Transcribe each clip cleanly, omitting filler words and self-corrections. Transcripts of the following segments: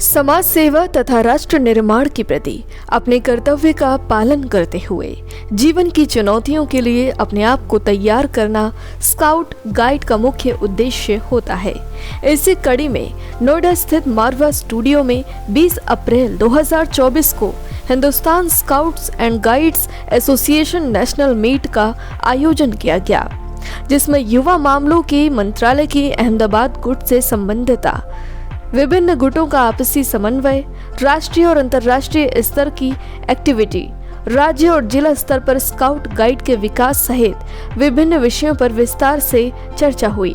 समाज सेवा तथा राष्ट्र निर्माण के प्रति अपने कर्तव्य का पालन करते हुए जीवन की चुनौतियों के लिए अपने आप को तैयार करना स्काउट गाइड का मुख्य उद्देश्य होता है। इसी कड़ी में नोएडा स्थित मारवा स्टूडियो में 20 अप्रैल 2024 को Hindustan scouts and guides association national meet का आयोजन किया गया, जिसमें युवा मामलों के मंत्रालय की अहमदाबाद गुट से संबंधित विभिन्न गुटों का आपसी समन्वय, राष्ट्रीय और अंतर्राष्ट्रीय स्तर की एक्टिविटी, राज्य और जिला स्तर पर स्काउट गाइड के विकास सहित विभिन्न विषयों पर विस्तार से चर्चा हुई।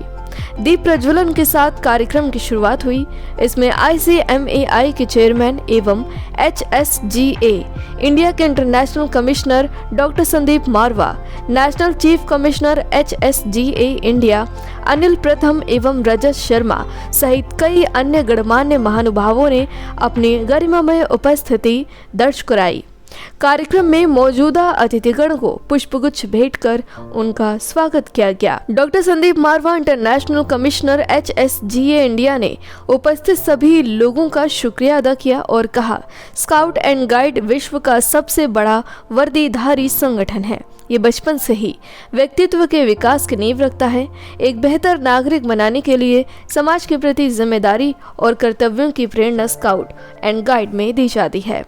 दीप प्रज्वलन के साथ कार्यक्रम की शुरुआत हुई। इसमें ICMAI के चेयरमैन एवं HSGA इंडिया के international commissioner doctor Sandeep Marwah, national chief commissioner HSGA India Anil Pratham एवं रजत शर्मा सहित कई अन्य गणमान्य महानुभावों ने अपनी गरिमामय उपस्थिति दर्ज कराई। कार्यक्रम में मौजूदा अतिथिगण को पुष्पगुच्छ भेंट कर उनका स्वागत किया गया। डॉक्टर संदीप मारवा, इंटरनेशनल कमिश्नर HSGA इंडिया ने उपस्थित सभी लोगों का शुक्रिया अदा किया और कहा, स्काउट एंड गाइड विश्व का सबसे बड़ा वर्दीधारी संगठन है। ये बचपन से ही व्यक्तित्व के विकास की नींव रखता है। एक बेहतर नागरिक बनाने के लिए समाज के प्रति जिम्मेदारी और कर्तव्यों की प्रेरणा स्काउट एंड गाइड में दी जाती है।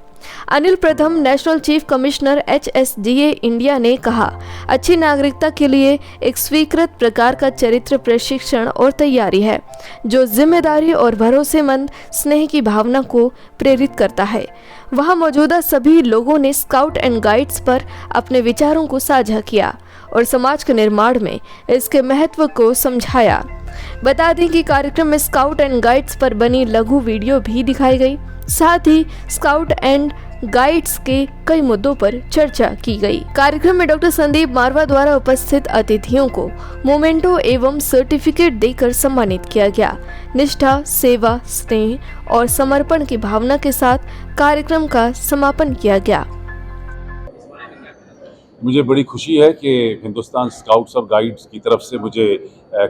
अनिल प्रथम, national chief commissioner HSGA India ने कहा, अच्छी नागरिकता के लिए एक स्वीकृत प्रकार का चरित्र प्रशिक्षण और तैयारी है, जो जिम्मेदारी और भरोसेमंद स्नेह की भावना को प्रेरित करता है। वहां मौजूदा सभी लोगों ने स्काउट एंड गाइड्स पर अपने विचारों को साझा किया और समाज के निर्माण में इसके महत्व को समझाया। बता दें कि कार्यक्रम में स्काउट एंड गाइड्स पर बनी लघु वीडियो भी दिखाई गई। साथ ही स्काउट एंड गाइड्स के कई मुद्दों पर चर्चा की गई। कार्यक्रम में डॉक्टर संदीप मारवा द्वारा उपस्थित अतिथियों को मोमेंटो एवं सर्टिफिकेट देकर सम्मानित किया गया। निष्ठा, सेवा, स्नेह और समर्पण की भावना के साथ कार्यक्रम का समापन किया गया। मुझे बड़ी खुशी है कि हिंदुस्तान स्काउट्स और गाइड्स की तरफ से मुझे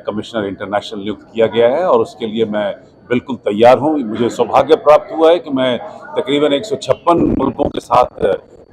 कमिश्नर इंटरनेशनल नियुक्त किया गया है और उसके लिए मैं बिल्कुल तैयार हूँ। मुझे सौभाग्य प्राप्त हुआ है कि मैं तकरीबन 156 मुल्कों के साथ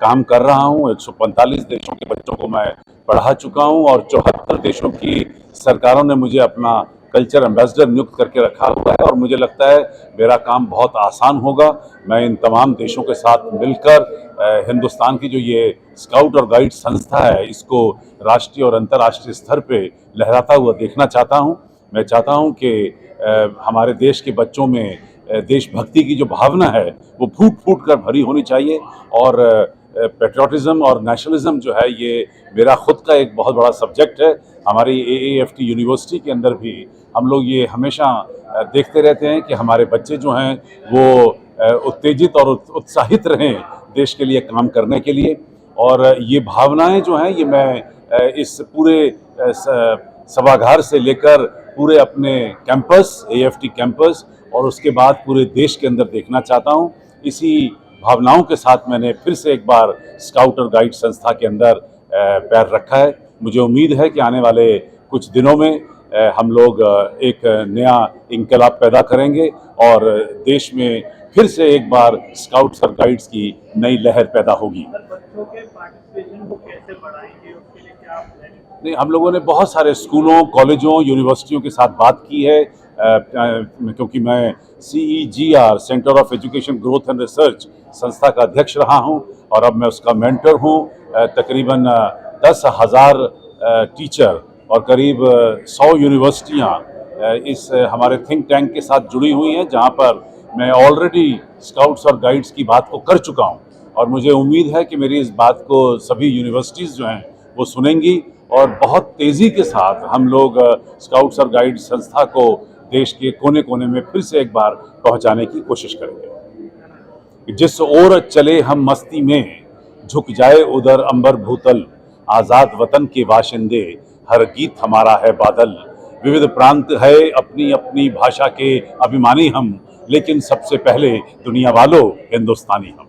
काम कर रहा हूँ। 145 देशों के बच्चों को मैं पढ़ा चुका हूँ और 74 देशों की सरकारों ने मुझे अपना कल्चर एम्बेसडर नियुक्त करके रखा हुआ है और मुझे लगता है मेरा काम बहुत आसान होगा। मैं इन तमाम देशों के साथ मिलकर हिंदुस्तान की जो ये स्काउट और गाइड संस्था है, इसको राष्ट्रीय और अंतर्राष्ट्रीय स्तर पे लहराता हुआ देखना चाहता हूँ। मैं चाहता हूँ कि हमारे देश के बच्चों में देशभक्ति की जो भावना है वो फूट फूट कर भरी होनी चाहिए और पेट्रियोटिज्म और नेशनलिज्म जो है ये मेरा खुद का एक बहुत बड़ा सब्जेक्ट है। हमारी AAFT यूनिवर्सिटी के अंदर भी हम लोग ये हमेशा देखते रहते हैं कि हमारे बच्चे जो हैं वो उत्तेजित और उत्साहित रहें देश के लिए काम करने के लिए। और ये भावनाएं जो हैं ये मैं इस पूरे सभागार से लेकर पूरे अपने कैंपस, AFT कैंपस और उसके बाद पूरे देश के अंदर देखना चाहता हूँ। इसी भावनाओं के साथ मैंने फिर से एक बार स्काउट और गाइड संस्था के अंदर पैर रखा है। मुझे उम्मीद है कि आने वाले कुछ दिनों में हम लोग एक नया इंकलाब पैदा करेंगे और देश में फिर से एक बार स्काउट्स और गाइड्स की नई लहर पैदा होगी। बच्चों के पार्टिसिपेशन को कैसे बढ़ाएंगे, उसके लिए क्या प्लान? नहीं, हम लोगों ने बहुत सारे स्कूलों, कॉलेजों, यूनिवर्सिटियों के साथ बात की है क्योंकि मैं CEGR centre of education growth and research संस्था का अध्यक्ष रहा हूं और अब मैं उसका मेंटर हूं। तकरीबन 10,000 टीचर और करीब 100 यूनिवर्सिटियां इस हमारे थिंक टैंक के साथ जुड़ी हुई हैं, जहां पर मैं ऑलरेडी स्काउट्स और गाइड्स की बात को कर चुका हूं और मुझे उम्मीद है कि मेरी इस बात को सभी यूनिवर्सिटीज़ जो हैं वो सुनेंगी और बहुत तेज़ी के साथ हम लोग स्काउट्स और गाइड संस्था को देश के कोने कोने में फिर से एक बार पहुंचाने की कोशिश करेंगे। जिस ओर चले हम मस्ती में, झुक जाए उधर अंबर भूतल, आज़ाद वतन के बाशिंदे, हर गीत हमारा है बादल। विविध प्रांत है अपनी अपनी भाषा के अभिमानी हम, लेकिन सबसे पहले दुनिया वालों हिंदुस्तानी हम।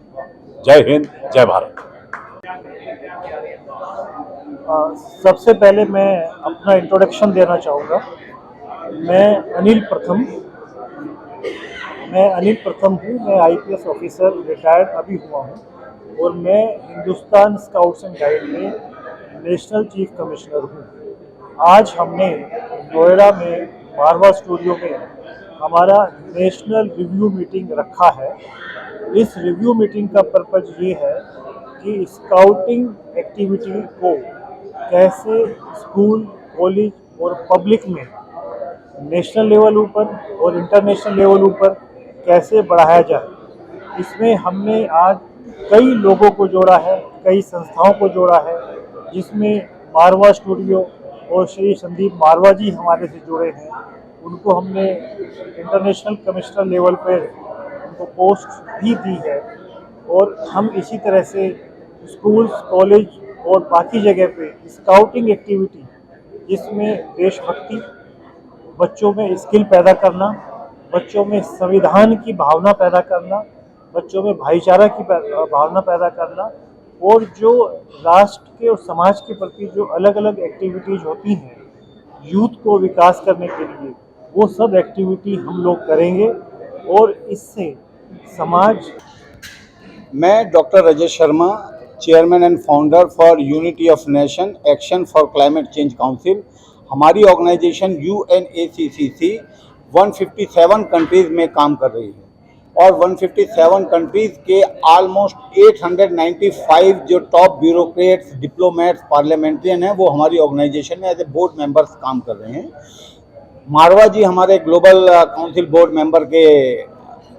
जय हिंद, जय भारत। सबसे पहले मैं अपना इंट्रोडक्शन देना चाहूँगा। मैं अनिल प्रथम, मैं अनिल प्रथम हूँ। मैं आईपीएस ऑफिसर रिटायर्ड अभी हुआ हूँ और मैं हिंदुस्तान स्काउट्स एंड गाइड में नेशनल चीफ कमिश्नर हूँ। आज हमने नोएडा में मारवा स्टूडियो में हमारा नेशनल रिव्यू मीटिंग रखा है। इस रिव्यू मीटिंग का पर्पज ये है कि स्काउटिंग एक्टिविटी को कैसे स्कूल, कॉलेज और पब्लिक में नेशनल लेवल ऊपर और इंटरनेशनल लेवल ऊपर कैसे बढ़ाया जाए। इसमें हमने आज कई लोगों को जोड़ा है, कई संस्थाओं को जोड़ा है, जिसमें मारवा स्टूडियो और श्री संदीप मारवा जी हमारे से जुड़े हैं। उनको हमने इंटरनेशनल कमिश्नर लेवल पर उनको पोस्ट भी दी है और हम इसी तरह से स्कूल्स, कॉलेज और बाकी जगह पे स्काउटिंग एक्टिविटी, जिसमें देशभक्ति, बच्चों में स्किल पैदा करना, बच्चों में संविधान की भावना पैदा करना, बच्चों में भाईचारा की भावना पैदा करना और जो राष्ट्र के और समाज के प्रति जो अलग अलग एक्टिविटीज़ होती हैं यूथ को विकास करने के लिए, वो सब एक्टिविटी हम लोग करेंगे और इससे समाज। मैं doctor Rajesh Sharma, chairman and founder for unity of nation action for climate change council. हमारी ऑर्गेनाइजेशन UNACCC 157 कंट्रीज़ में काम कर रही है और 157 कंट्रीज़ के ऑलमोस्ट 895 जो टॉप ब्यूरोक्रेट्स, डिप्लोमेट्स, पार्लियामेंट्रियन हैं, वो हमारी ऑर्गेनाइजेशन में एज ए बोर्ड मेंबर्स काम कर रहे हैं। मारवा जी हमारे ग्लोबल काउंसिल बोर्ड मेंबर के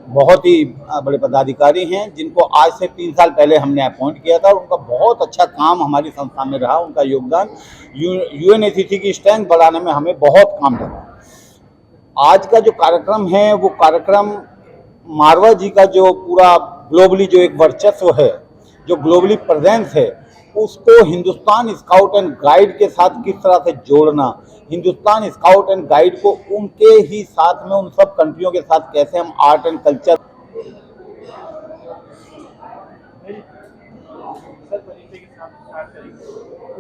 बहुत ही बड़े पदाधिकारी हैं, जिनको आज से 3 साल पहले हमने अपॉइंट किया था। उनका बहुत अच्छा काम हमारी संस्था में रहा, उनका योगदान UNACCC की स्ट्रेंथ बढ़ाने में हमें बहुत काम लगा। आज का जो कार्यक्रम है वो कार्यक्रम मारवा जी का जो पूरा ग्लोबली जो एक वर्चस्व है, जो ग्लोबली प्रेजेंस है, उसको हिंदुस्तान स्काउट एंड गाइड के साथ किस तरह से जोड़ना, हिंदुस्तान स्काउट एंड गाइड को उनके ही साथ में उन सब कंट्रियों के साथ कैसे हम आर्ट एंड कल्चर।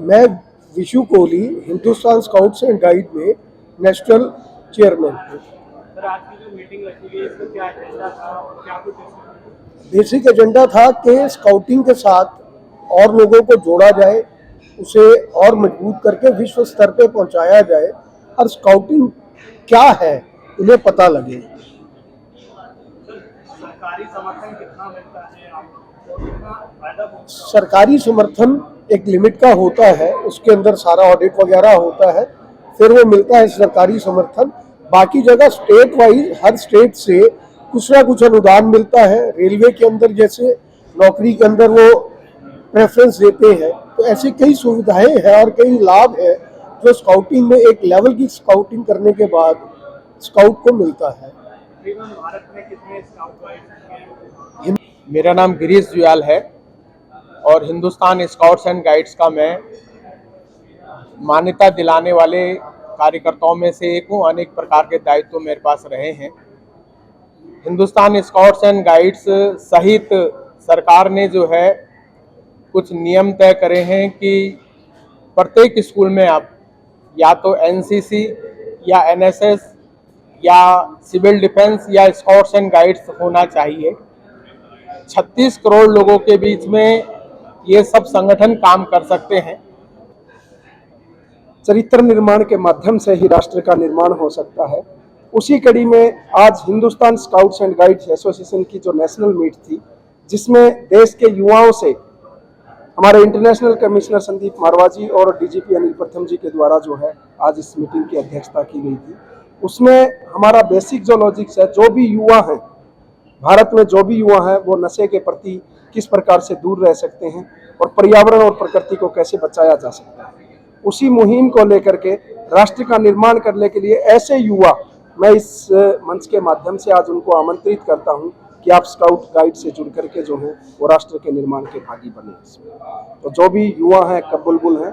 मैं Vishu Kohli, Hindustan scouts and guide में नेशनल चेयरमैन हूँ। सर, आज की जो मीटिंग रखी गई, इसका क्या एजेंडा था और क्या कुछ बेसिक एजेंडा था कि स्काउटिंग के साथ और लोगों को जोड़ा जाए, उसे और मजबूत करके विश्व स्तर पे पहुंचाया जाए और स्काउटिंग क्या है उन्हें पता लगे। सरकारी समर्थन कितना मिलता है आपको, कितना फायदा? सरकारी समर्थन एक लिमिट का होता है, उसके अंदर सारा ऑडिट वगैरह होता है, फिर वो मिलता है सरकारी समर्थन। बाकी जगह स्टेट वाइज हर स्टेट से कुछ ना कुछ अनुदान मिलता है। रेलवे के अंदर जैसे नौकरी के अंदर वो प्रेफरेंस देते हैं, तो ऐसी कई सुविधाएं हैं और कई लाभ है जो स्काउटिंग में एक लेवल की स्काउटिंग करने के बाद स्काउट को मिलता है। भारत में कितने स्काउट गाइड? मेरा नाम गिरीश जुयाल है और हिंदुस्तान स्काउट्स एंड गाइड्स का मैं मान्यता दिलाने वाले कार्यकर्ताओं में से एक हूँ। अनेक प्रकार के दायित्व मेरे पास रहे हैं। हिंदुस्तान स्काउट्स एंड गाइड्स सहित सरकार ने जो है कुछ नियम तय करे हैं कि प्रत्येक स्कूल में आप या तो NCC या NSS या सिविल डिफेंस या स्काउट्स एंड गाइड्स होना चाहिए। 36 करोड़ लोगों के बीच में ये सब संगठन काम कर सकते हैं। चरित्र निर्माण के माध्यम से ही राष्ट्र का निर्माण हो सकता है। उसी कड़ी में आज Hindustan scouts and guides association की जो नेशनल मीट थी, जिसमें देश के युवाओं से हमारे इंटरनेशनल कमिश्नर संदीप मारवा जी और DGP अनिल प्रथम जी के द्वारा जो है आज इस मीटिंग की अध्यक्षता की गई थी। उसमें हमारा बेसिक जो लॉजिक्स है, जो भी युवा हैं भारत में, जो भी युवा हैं वो नशे के प्रति किस प्रकार से दूर रह सकते हैं और पर्यावरण और प्रकृति को कैसे बचाया जा सकता है, उसी मुहिम को लेकर के राष्ट्र का निर्माण करने के लिए ऐसे युवा, मैं इस मंच के माध्यम से आज उनको आमंत्रित करता हूं कि आप स्काउट गाइड से जुड़ करके जो है वो राष्ट्र के निर्माण के भागी बने। इसमें तो जो भी युवा हैं, बुलबुल हैं,